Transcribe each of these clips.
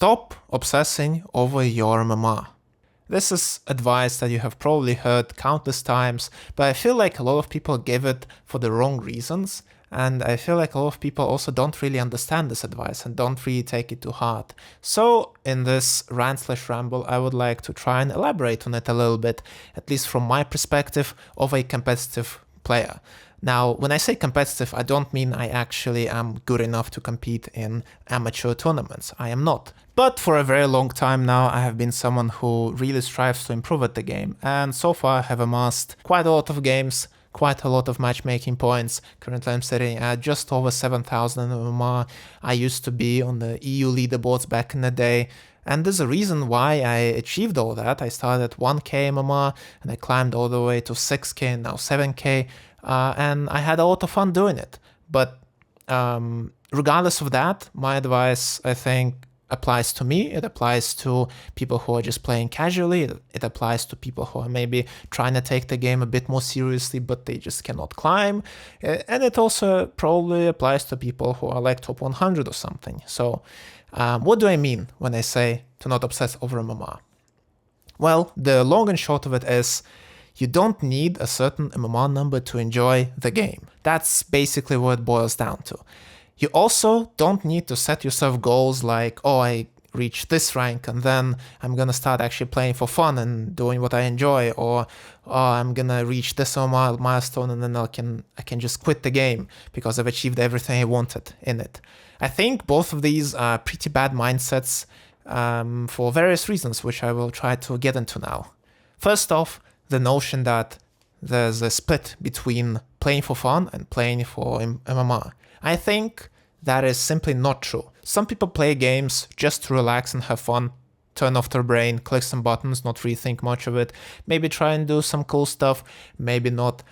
Stop obsessing over your MMR. This is advice that you have probably heard countless times, but I feel like a lot of people give it for the wrong reasons, and I feel like a lot of people also don't really understand this advice and don't really take it to heart. So in this rant/ramble, I would like to try and elaborate on it a little bit, at least from my perspective of a competitive player. Now, when I say competitive, I don't mean I actually am good enough to compete in amateur tournaments. I am not. But for a very long time now, I have been someone who really strives to improve at the game, and so far I have amassed quite a lot of games, quite a lot of matchmaking points. Currently I'm sitting at just over 7,000 MMR. I used to be on the EU leaderboards back in the day, and there's a reason why I achieved all that. I started at 1k MMR, and I climbed all the way to 6k and now 7k. And I had a lot of fun doing it. But regardless of that, my advice, I think, applies to me. It applies to people who are just playing casually. It applies to people who are maybe trying to take the game a bit more seriously, but they just cannot climb. And it also probably applies to people who are like top 100 or something. So what do I mean when I say to not obsess over MMR? Well, the long and short of it is, you don't need a certain MMR number to enjoy the game. That's basically what it boils down to. You also don't need to set yourself goals like, oh, I reached this rank and then I'm gonna start actually playing for fun and doing what I enjoy, or oh, I'm gonna reach this milestone and then I can just quit the game because I've achieved everything I wanted in it. I think both of these are pretty bad mindsets for various reasons, which I will try to get into now. First off, the notion that there's a split between playing for fun and playing for MMR. I think that is simply not true. Some people play games just to relax and have fun, turn off their brain, click some buttons, not really think much of it, maybe try and do some cool stuff, maybe not.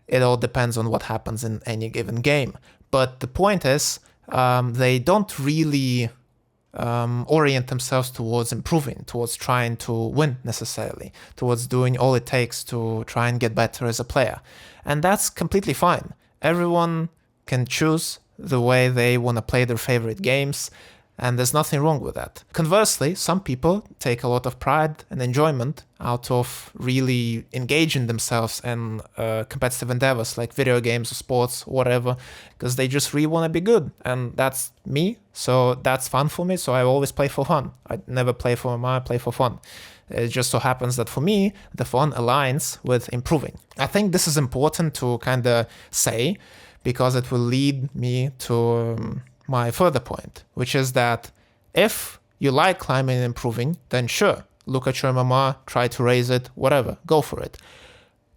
It all depends on what happens in any given game. But the point is, they don't really orient themselves towards improving, towards trying to win necessarily, towards doing all it takes to try and get better as a player. And that's completely fine. Everyone can choose the way they want to play their favorite games, and there's nothing wrong with that. Conversely, some people take a lot of pride and enjoyment out of really engaging themselves in competitive endeavors like video games or sports or whatever, because they just really want to be good. And that's me, so that's fun for me, so I always play for fun. I never play for MMR, I play for fun. It just so happens that for me, the fun aligns with improving. I think this is important to kind of say, because it will lead me to my further point, which is that if you like climbing and improving, then sure, look at your MMR, try to raise it, whatever, go for it.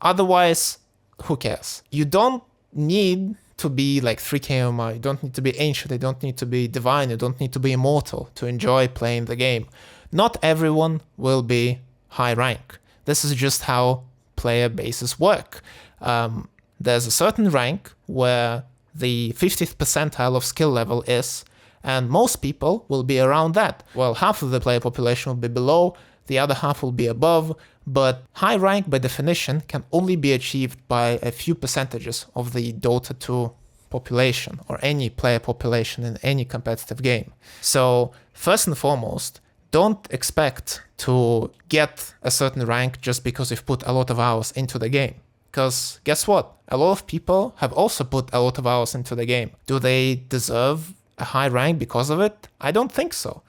Otherwise, who cares? You don't need to be like 3k MMR, you don't need to be ancient, you don't need to be divine, you don't need to be immortal to enjoy playing the game. Not everyone will be high rank. This is just how player bases work. There's a certain rank where the 50th percentile of skill level is, and most people will be around that. Well, half of the player population will be below, the other half will be above, but high rank by definition can only be achieved by a few percentages of the Dota 2 population, or any player population in any competitive game. So first and foremost, don't expect to get a certain rank just because you've put a lot of hours into the game. Because guess what? A lot of people have also put a lot of hours into the game. Do they deserve a high rank because of it? I don't think so.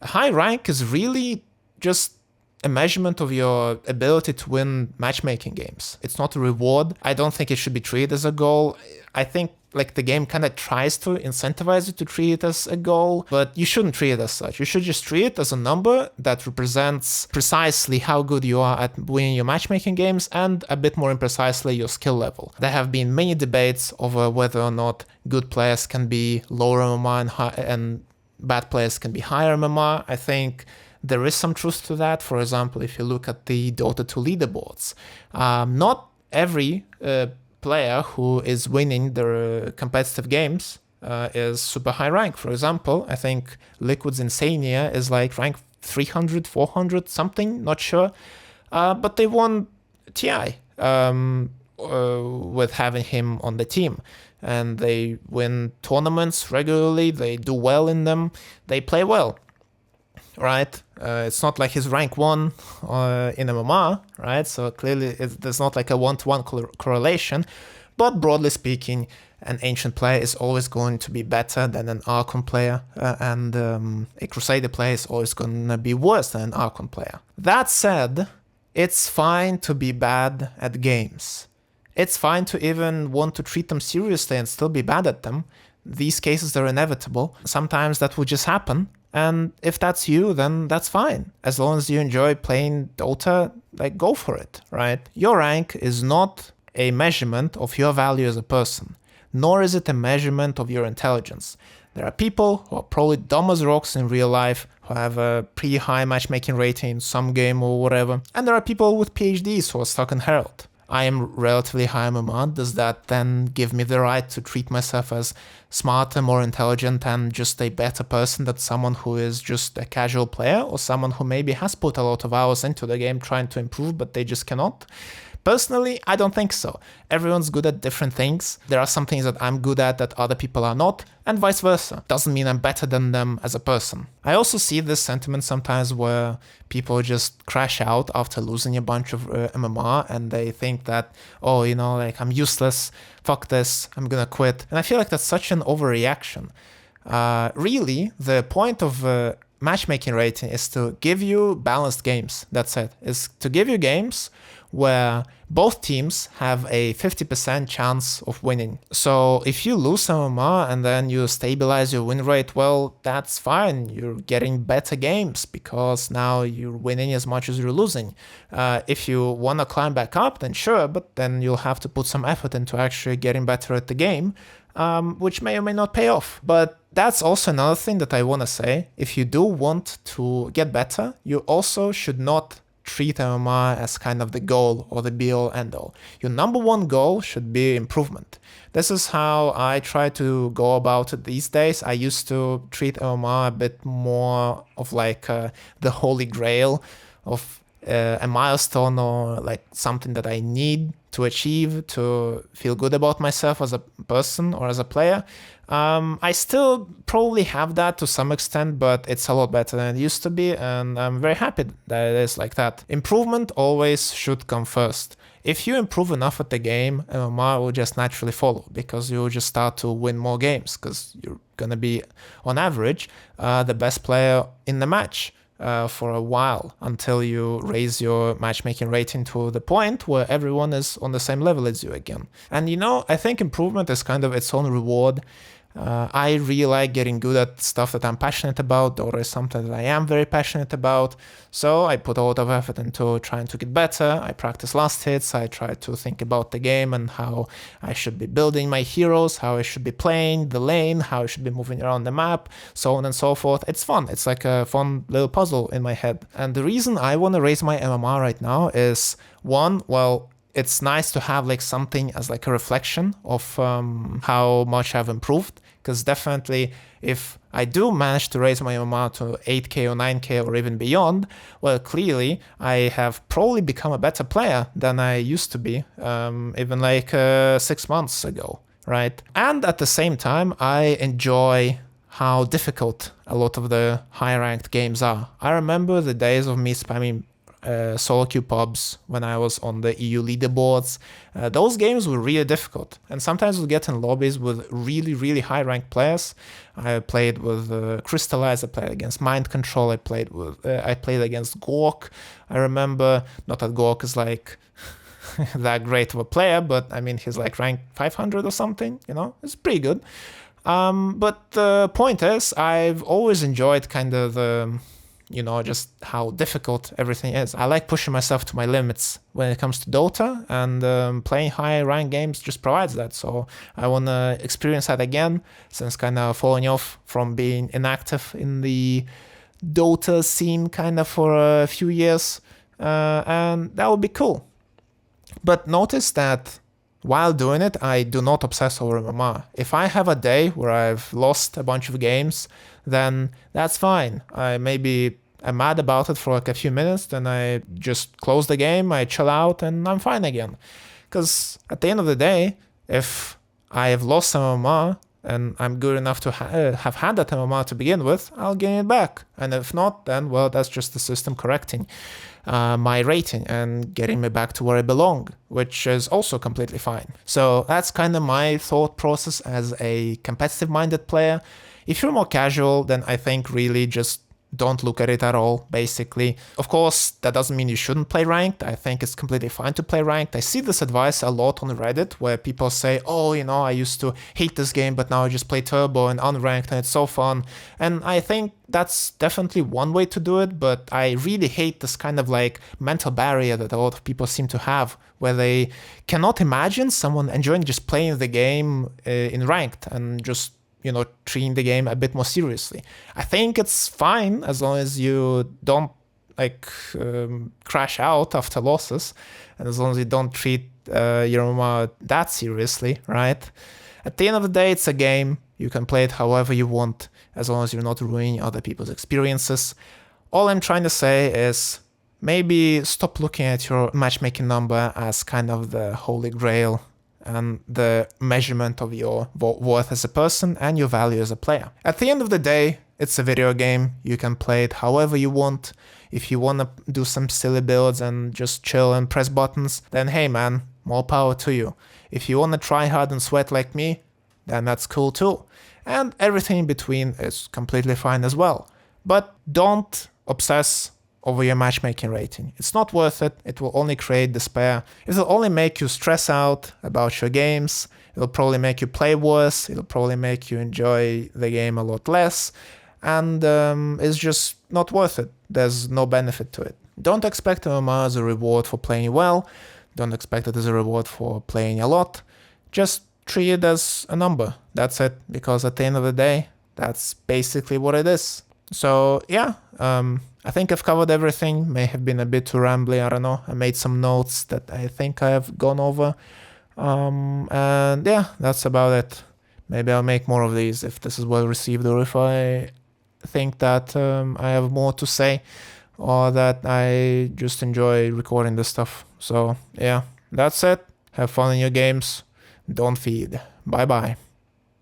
A high rank is really just a measurement of your ability to win matchmaking games. It's not a reward. I don't think it should be treated as a goal. I think like the game kind of tries to incentivize you to treat it as a goal, but you shouldn't treat it as such. You should just treat it as a number that represents precisely how good you are at winning your matchmaking games, and a bit more precisely your skill level. There have been many debates over whether or not good players can be lower MMR and bad players can be higher MMR. I think there is some truth to that. For example, if you look at the Dota 2 leaderboards, not every player who is winning their competitive games is super high rank. For example, I think Liquid's Insania is like rank 300, 400, something, not sure. But they won TI with having him on the team. And they win tournaments regularly, they do well in them, they play well. right? It's not like he's rank 1 in MMR, right? So clearly there's not like a one-to-one correlation. But broadly speaking, an Ancient player is always going to be better than an Archon player, and a Crusader player is always going to be worse than an Archon player. That said, it's fine to be bad at games. It's fine to even want to treat them seriously and still be bad at them. These cases are inevitable. Sometimes that will just happen. And if that's you, then that's fine. As long as you enjoy playing Dota, like, go for it, right? Your rank is not a measurement of your value as a person, nor is it a measurement of your intelligence. There are people who are probably dumb as rocks in real life, who have a pretty high matchmaking rating in some game or whatever, and there are people with PhDs who are stuck in Herald. I am relatively high MMR. Does that then give me the right to treat myself as smarter, more intelligent, and just a better person than someone who is just a casual player, or someone who maybe has put a lot of hours into the game trying to improve, but they just cannot? Personally, I don't think so. Everyone's good at different things. There are some things that I'm good at that other people are not, and vice versa. Doesn't mean I'm better than them as a person. I also see this sentiment sometimes where people just crash out after losing a bunch of MMR, and they think that, oh, you know, like, I'm useless, fuck this, I'm gonna quit. And I feel like that's such an overreaction. Really, the point of matchmaking rating is to give you balanced games. That's it. Is to give you games where both teams have a 50% chance of winning. So if you lose some MMR and then you stabilize your win rate, well, that's fine. You're getting better games because now you're winning as much as you're losing. If you want to climb back up, then sure, but then you'll have to put some effort into actually getting better at the game, which may or may not pay off. But that's also another thing that I want to say. If you do want to get better, you also should not treat MMR as kind of the goal or the be-all end-all. Your number one goal should be improvement. This is how I try to go about it these days. I used to treat MMR a bit more of like the holy grail of a milestone, or like something that I need to achieve to feel good about myself as a person or as a player. I still probably have that to some extent, but it's a lot better than it used to be, and I'm very happy that it is like that. Improvement always should come first. If you improve enough at the game, MMR will just naturally follow, because you'll just start to win more games, because you're gonna be, on average, the best player in the match for a while, until you raise your matchmaking rating to the point where everyone is on the same level as you again. And you know, I think improvement is kind of its own reward. I really like getting good at stuff that I'm passionate about. Dota is something that I am very passionate about, so I put a lot of effort into trying to get better. I practice last hits, I try to think about the game and how I should be building my heroes, how I should be playing the lane, how I should be moving around the map, so on and so forth. It's fun, it's like a fun little puzzle in my head. And the reason I want to raise my MMR right now is, one, well, it's nice to have like something as like a reflection of how much I've improved, because definitely if I do manage to raise my MMR to 8k or 9k or even beyond, well, clearly I have probably become a better player than I used to be even like 6 months ago, right? And at the same time, I enjoy how difficult a lot of the high ranked games are. I remember the days of me spamming solo queue pubs when I was on the EU leaderboards. Those games were really difficult, and sometimes we'd get in lobbies with really high ranked players. I played with Crystallize, I played against Mind Control, I played against Gork. I remember, not that Gork is like that great of a player, but I mean, he's like ranked 500 or something, you know, it's pretty good. But the point is, I've always enjoyed kind of the, you know, just how difficult everything is. I like pushing myself to my limits when it comes to Dota, and playing high rank games just provides that. So I want to experience that again, since kind of falling off from being inactive in the Dota scene kind of for a few years, and that would be cool. But notice that while doing it, I do not obsess over MMR. If I have a day where I've lost a bunch of games, then that's fine. I'm mad about it for like a few minutes, then I just close the game, I chill out, and I'm fine again. Because at the end of the day, if I have lost some MMR, and I'm good enough to have had that MMR to begin with, I'll gain it back. And if not, then, well, that's just the system correcting my rating and getting me back to where I belong, which is also completely fine. So that's kind of my thought process as a competitive-minded player. If you're more casual, then I think really just don't look at it at all, basically. Of course, that doesn't mean you shouldn't play ranked. I think it's completely fine to play ranked. I see this advice a lot on Reddit where people say, oh, you know, I used to hate this game, but now I just play turbo and unranked and it's so fun. And I think that's definitely one way to do it, but I really hate this kind of like mental barrier that a lot of people seem to have, where they cannot imagine someone enjoying just playing the game in ranked and just, you know, treating the game a bit more seriously. I think it's fine as long as you don't like crash out after losses, and as long as you don't treat your MMR that seriously, right? At the end of the day, it's a game. You can play it however you want, as long as you're not ruining other people's experiences. All I'm trying to say is maybe stop looking at your matchmaking number as kind of the holy grail and the measurement of your worth as a person and your value as a player. At the end of the day, it's a video game. You can play it however you want. If you want to do some silly builds and just chill and press buttons, then hey man, more power to you. If you want to try hard and sweat like me, then that's cool too. And everything in between is completely fine as well. But don't obsess over your matchmaking rating. It's not worth it. It will only create despair. It will only make you stress out about your games. It'll probably make you play worse. It'll probably make you enjoy the game a lot less. And it's just not worth it. There's no benefit to it. Don't expect MMR as a reward for playing well. Don't expect it as a reward for playing a lot. Just treat it as a number. That's it. Because at the end of the day, that's basically what it is. So yeah, I think I've covered everything. May have been a bit too rambly, I don't know. I made some notes that I think I have gone over. And yeah, that's about it. Maybe I'll make more of these if this is well received, or if I think that I have more to say, or that I just enjoy recording this stuff. So yeah, that's it. Have fun in your games. Don't feed. Bye bye.